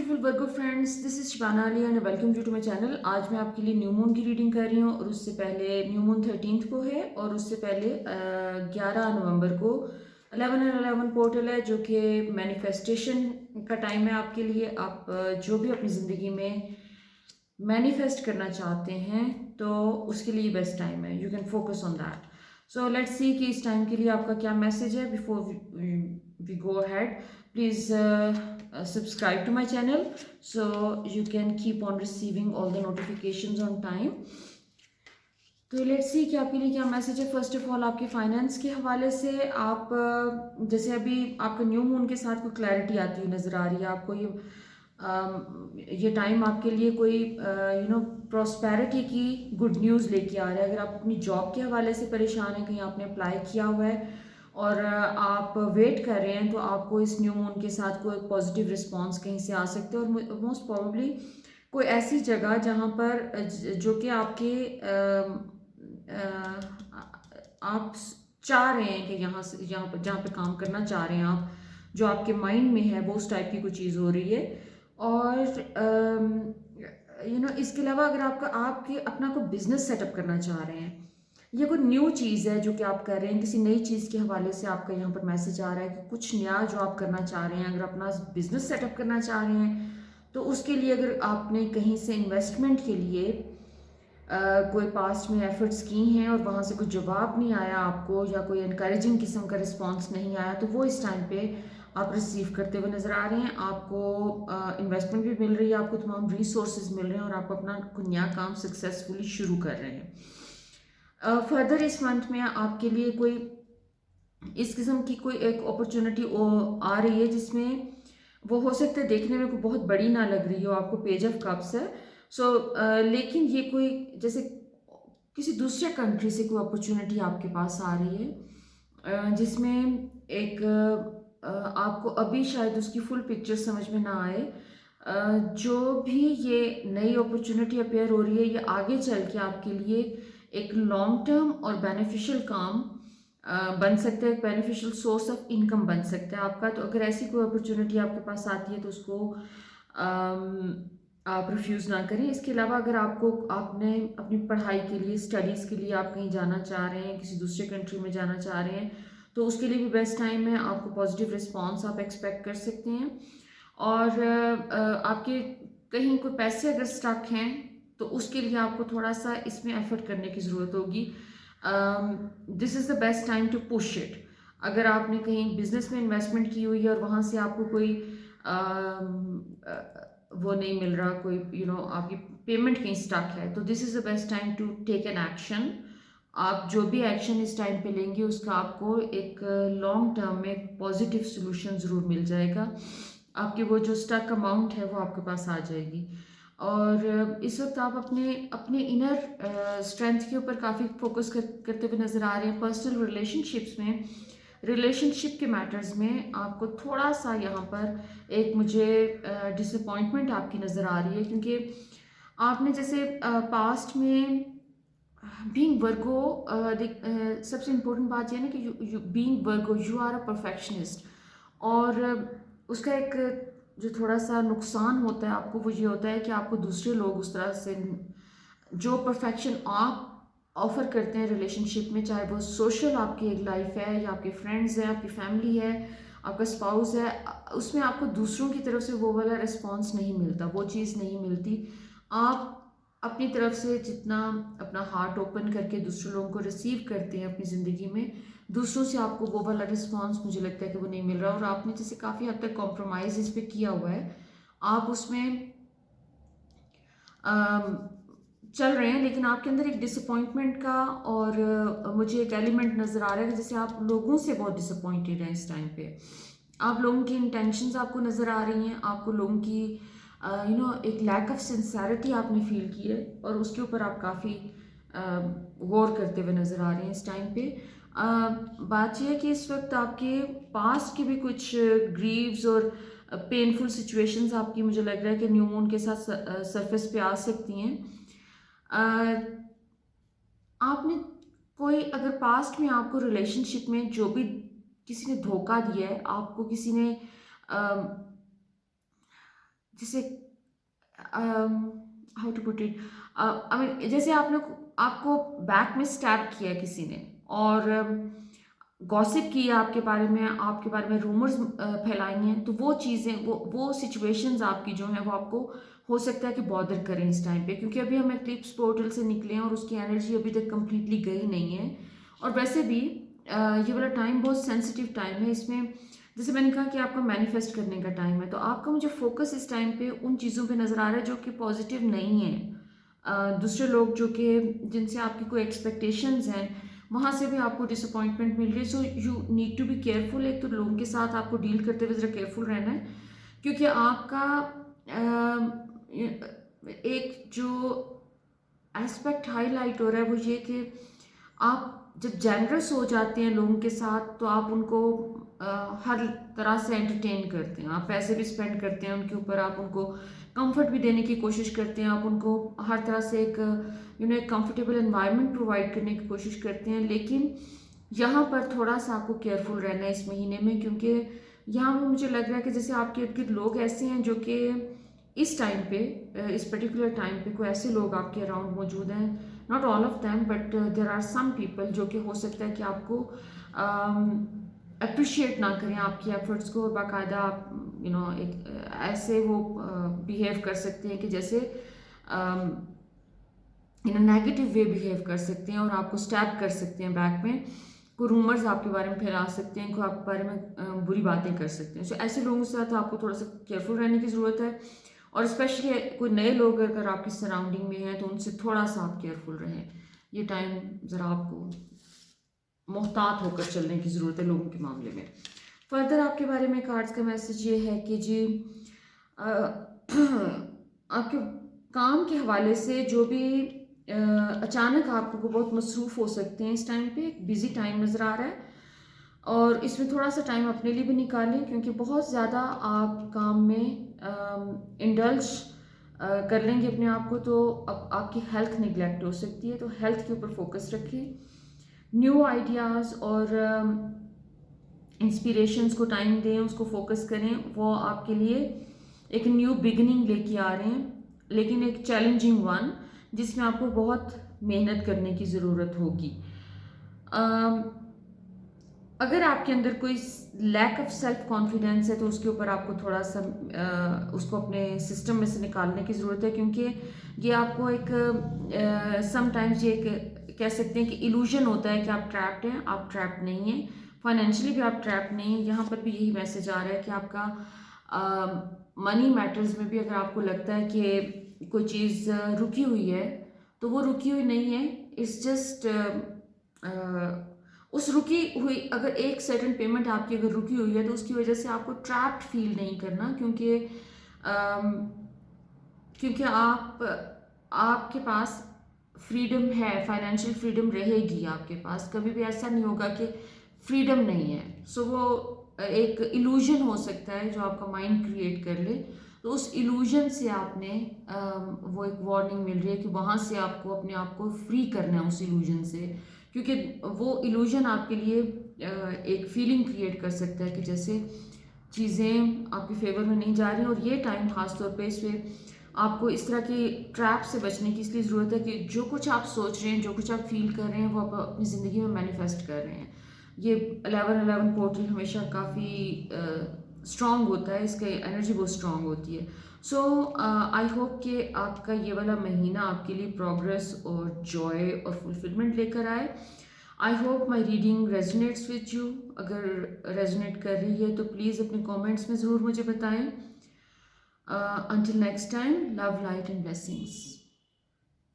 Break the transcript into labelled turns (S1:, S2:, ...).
S1: Beautiful Virgo friends, this is Shibana Ali and welcome you to my channel. आज मैं आपके लिए न्यू मून की रीडिंग कर रही हूँ और उससे पहले न्यू मून 13th को है और उससे पहले 11 नवंबर को 11 पोर्टल है जो कि मैनिफेस्टेशन का टाइम है आपके लिए। आप जो भी अपनी ज़िंदगी में मैनिफेस्ट करना चाहते हैं तो उसके लिए बेस्ट टाइम है। You can focus on that. So let's see कि इस टाइम के लिए आपका क्या मैसेज है। Before we go ahead, please subscribe to my channel so you can keep on receiving all the notifications on time। तो let's see कि आपके लिए क्या मैसेज है। फर्स्ट ऑफ ऑल, आपके फाइनेंस के हवाले से आप जैसे अभी आपका न्यू मून के साथ कोई क्लैरिटी आती हुई नज़र आ रही है। आपको ये टाइम आपके लिए कोई प्रॉस्पेरिटी की गुड न्यूज़ लेके आ रहा है। अगर आप अपनी जॉब के हवाले से परेशान हैं, कहीं आपने अप्लाई किया हुआ है और आप वेट कर रहे हैं, तो आपको इस न्यू मून के साथ कोई पॉजिटिव रिस्पॉन्स कहीं से आ सकते हैं। और मोस्ट प्रॉबली कोई ऐसी जगह जहाँ पर जो कि आपके आप चाह रहे हैं कि यहाँ से यहाँ पर जहाँ पे काम करना चाह रहे हैं आप, जो आपके माइंड में है वो उस टाइप की कोई चीज़ हो रही है। और इसके अलावा अगर आपके अपना कोई बिजनेस सेटअप करना चाह रहे हैं, ये कोई न्यू चीज़ है जो कि आप कर रहे हैं, किसी नई चीज़ के हवाले से आपका यहाँ पर मैसेज आ रहा है कि कुछ नया जो आप करना चाह रहे हैं। अगर अपना बिजनेस सेटअप करना चाह रहे हैं तो उसके लिए अगर आपने कहीं से इन्वेस्टमेंट के लिए कोई पास्ट में एफर्ट्स की हैं और वहाँ से कोई जवाब नहीं आया आपको, या कोई इनकरेजिंग किस्म का रिस्पॉन्स नहीं आया, तो वो इस टाइम पे आप रिसीव करते हुए नज़र आ रहे हैं। आपको इन्वेस्टमेंट भी मिल रही है, आपको तमाम रिसोर्सेज मिल रहे हैं और आप अपना कोई नया काम सक्सेसफुली शुरू कर रहे हैं। फर्दर इस मंथ में आपके लिए कोई इस किस्म की कोई एक अपॉर्चुनिटी आ रही है जिसमें वो हो सकता है देखने में कोई बहुत बड़ी ना लग रही हो आपको, पेज ऑफ कप्स है। लेकिन ये कोई जैसे किसी दूसरे कंट्री से कोई अपॉर्चुनिटी आपके पास आ रही है, जिसमें एक आपको अभी शायद उसकी फुल पिक्चर समझ में ना आए। जो भी ये नई अपॉर्चुनिटी अपेयर हो रही है, ये आगे चल के आपके लिए एक लॉन्ग टर्म और बेनिफिशियल काम बन सकता है, एक बेनिफिशियल सोर्स ऑफ इनकम बन सकता है आपका। तो अगर ऐसी कोई अपॉर्चुनिटी आपके पास आती है तो उसको आप रिफ्यूज़ ना करें। इसके अलावा अगर आपने अपनी पढ़ाई के लिए, स्टडीज़ के लिए आप कहीं जाना चाह रहे हैं, किसी दूसरे कंट्री में जाना चाह रहे हैं, तो उसके लिए भी बेस्ट टाइम है। आपको पॉजिटिव रिस्पॉन्स आप एक्सपेक्ट कर सकते हैं। और आपके कहीं कोई पैसे अगर स्टक हैं तो उसके लिए आपको थोड़ा सा इसमें एफर्ट करने की ज़रूरत होगी। This is the best time to push it. अगर आपने कहीं बिजनेस में इन्वेस्टमेंट की हुई है और वहाँ से आपको कोई वो नहीं मिल रहा, कोई आपकी पेमेंट कहीं स्टक है, तो this is the best time to take an action. आप जो भी एक्शन इस टाइम पे लेंगे उसका आपको एक लॉन्ग टर्म में पॉजिटिव सोल्यूशन ज़रूर मिल जाएगा। आपकी वो जो स्टक अमाउंट है वो आपके पास आ जाएगी। और इस वक्त आप अपने अपने इनर स्ट्रेंथ के ऊपर काफ़ी फोकस करते हुए नज़र आ रहे हैं। पर्सनल रिलेशनशिप्स में, रिलेशनशिप के मैटर्स में आपको थोड़ा सा यहाँ पर एक मुझे डिसअपॉइंटमेंट आपकी नज़र आ रही है, क्योंकि आपने जैसे पास्ट में बीइंग वर्गो, सबसे इम्पोर्टेंट बात यह है ना कि being Virgo you are a perfectionist. और उसका एक जो थोड़ा सा नुकसान होता है आपको, वो ये होता है कि आपको दूसरे लोग उस तरह से जो परफेक्शन आप ऑफर करते हैं रिलेशनशिप में, चाहे वो सोशल आपकी एक लाइफ है या आपके फ्रेंड्स हैं, आपकी फैमिली है, आपका स्पाउस है, उसमें आपको दूसरों की तरफ से वो वाला रिस्पॉन्स नहीं मिलता, वो चीज़ नहीं मिलती। आप अपनी तरफ से जितना अपना हार्ट ओपन करके दूसरे लोगों को रिसीव करते हैं अपनी ज़िंदगी में, दूसरों से आपको वो वाला रिस्पॉन्स मुझे लगता है कि वो नहीं मिल रहा। और आपने जैसे काफ़ी हद तक कॉम्प्रोमाइज़ इस पर किया हुआ है, आप उसमें चल रहे हैं, लेकिन आपके अंदर एक डिसअपॉइंटमेंट का और मुझे एक एलिमेंट नज़र आ रहा है जैसे आप लोगों से बहुत डिसअपॉइंटेड हैं इस टाइम पे। आप लोगों की इंटेंशंस आपको नज़र आ रही हैं, आपको लोगों की एक लैक ऑफ सिंसेरिटी आपने फील की है और उसके ऊपर आप काफ़ी गौर करते हुए नज़र आ रहे हैं इस टाइम पे। बात यह है कि इस वक्त आपके पास्ट की भी कुछ ग्रीव्स और पेनफुल सिचुएशंस आपकी, मुझे लग रहा है कि न्यू मून के साथ सरफेस पे आ सकती हैं। आपने कोई अगर पास्ट में आपको रिलेशनशिप में जो भी किसी ने धोखा दिया है आपको, किसी ने जैसे how to put it, I mean जैसे आपको बैक में स्टैब किया किसी ने, और गॉसिप किया आपके बारे में रूमर्स फैलाई हैं, तो वो चीज़ें, वो सिचुएशंस आपकी जो हैं वो आपको हो सकता है कि बॉदर करें इस टाइम पे, क्योंकि अभी हम एक्लिप्स पोर्टल से निकले हैं और उसकी एनर्जी अभी तक कंप्लीटली गई नहीं है। और वैसे भी ये वाला टाइम बहुत सेंसिटिव टाइम है। इसमें जैसे मैंने कहा कि आपका मैनिफेस्ट करने का टाइम है, तो आपका मुझे फोकस इस टाइम पे उन चीज़ों पे नज़र आ रहा है जो कि पॉजिटिव नहीं है। दूसरे लोग जो कि जिनसे आपकी कोई एक्सपेक्टेशंस हैं, वहाँ से भी आपको डिसअपॉइंटमेंट मिल रही है। So you need to be careful. एक तो लोगों के साथ आपको डील करते हुए ज़रा केयरफुल रहना है, क्योंकि आपका एक जो एस्पेक्ट हाईलाइट हो रहा है वो ये कि आप जब जेनरस हो जाते हैं लोगों के साथ, तो आप उनको हर तरह से एंटरटेन करते हैं, आप पैसे भी स्पेंड करते हैं उनके ऊपर, आप उनको कंफर्ट भी देने की कोशिश करते हैं, आप उनको हर तरह से एक एक कंफर्टेबल एनवायरनमेंट प्रोवाइड करने की कोशिश करते हैं। लेकिन यहाँ पर थोड़ा सा आपको केयरफुल रहना है इस महीने में, क्योंकि यहाँ पर मुझे लग रहा है कि जैसे आपके इर्द गिर्द लोग ऐसे हैं जो कि इस टाइम पे, इस पर्टिकुलर टाइम पे कोई ऐसे लोग आपके अराउंड मौजूद हैं, not all of them but there are some people, जो कि हो सकता है कि आपको अप्रिशिएट ना करें आपकी एफर्ट्स को, और बाकायदा आप एक ऐसे वो बिहेव कर सकते हैं कि जैसे इन नेगेटिव वे बिहेव कर सकते हैं, और आपको स्टैप कर सकते हैं बैक में, कोई रूमर्स आपके बारे में फैला सकते हैं, कोई आपके बारे में बुरी बातें कर सकते हैं। सो ऐसे लोगों के साथ आपको थोड़ा सा केयरफुल रहने की ज़रूरत है, और स्पेशली कोई नए लोग अगर आपकी सराउंडिंग में हैं तो उनसे थोड़ा सा आप केयरफुल रहें। ये टाइम ज़रा आपको मोहतात होकर चलने की ज़रूरत है लोगों के मामले में। फर्दर आपके बारे में कार्ड्स का मैसेज ये है कि जी आपके काम के हवाले से जो भी अचानक आपको बहुत मसरूफ़ हो सकते हैं इस टाइम पे, एक बिज़ी टाइम नज़र आ रहा है, और इसमें थोड़ा सा टाइम अपने लिए भी निकालें, क्योंकि बहुत ज़्यादा आप काम में इंडल्ज कर लेंगे अपने आप को, तो अब आपकी हेल्थ निगलेक्ट हो सकती है। तो हेल्थ के ऊपर फोकस रखें, न्यू आइडियाज़ और इंस्पिरेशंस को टाइम दें, उसको फोकस करें, वो आपके लिए एक न्यू बिगनिंग लेके आ रहे हैं, लेकिन एक चैलेंजिंग वन, जिसमें आपको बहुत मेहनत करने की ज़रूरत होगी। अगर आपके अंदर कोई लैक ऑफ सेल्फ कॉन्फिडेंस है तो उसके ऊपर आपको थोड़ा सा उसको अपने सिस्टम में से निकालने की ज़रूरत है, क्योंकि ये आपको एक समटाइम्स ये एक कह सकते हैं कि इल्यूजन होता है कि आप ट्रैप्ड हैं। आप ट्रैप्ड नहीं हैं, फाइनेंशियली भी आप ट्रैप्ड नहीं हैं। यहाँ पर भी यही मैसेज आ रहा है कि आपका मनी मैटर्स में भी अगर आपको लगता है कि कोई चीज़ रुकी हुई है, तो वो रुकी हुई नहीं है, इट्स जस्ट उस रुकी हुई, अगर एक सर्टेन पेमेंट आपकी अगर रुकी हुई है तो उसकी वजह से आपको ट्रैप्ड फील नहीं करना, क्योंकि आपके पास फ्रीडम है, फाइनेंशियल फ्रीडम रहेगी आपके पास, कभी भी ऐसा नहीं होगा कि फ्रीडम नहीं है। सो वो एक इल्यूजन हो सकता है जो आपका माइंड क्रिएट कर ले, तो उस इल्यूजन से आपने वो एक वार्निंग मिल रही है कि वहाँ से आपको अपने आप को फ्री करना है उस इल्यूजन से, क्योंकि वो इल्यूजन आपके लिए एक फीलिंग क्रिएट कर सकता है कि जैसे चीज़ें आपके फेवर में नहीं जा रही हैं। और ये टाइम ख़ास तौर पे इसमें आपको इस तरह की ट्रैप से बचने की इसलिए ज़रूरत है कि जो कुछ आप सोच रहे हैं, जो कुछ आप फील कर रहे हैं, वो आप अपनी ज़िंदगी में मैनिफेस्ट कर रहे हैं। ये 11-11 पोर्टल हमेशा काफ़ी स्ट्रॉन्ग होता है, इसकी एनर्जी बहुत स्ट्रॉन्ग होती है। सो आई होप कि आपका ये वाला महीना आपके लिए प्रोग्रेस और जॉय और फुलफिलमेंट लेकर आए। I hope my reading resonates with you. अगर रेजोनेट कर रही है तो प्लीज़ अपने कमेंट्स में ज़रूर मुझे बताएं। Until next time, love, light and blessings.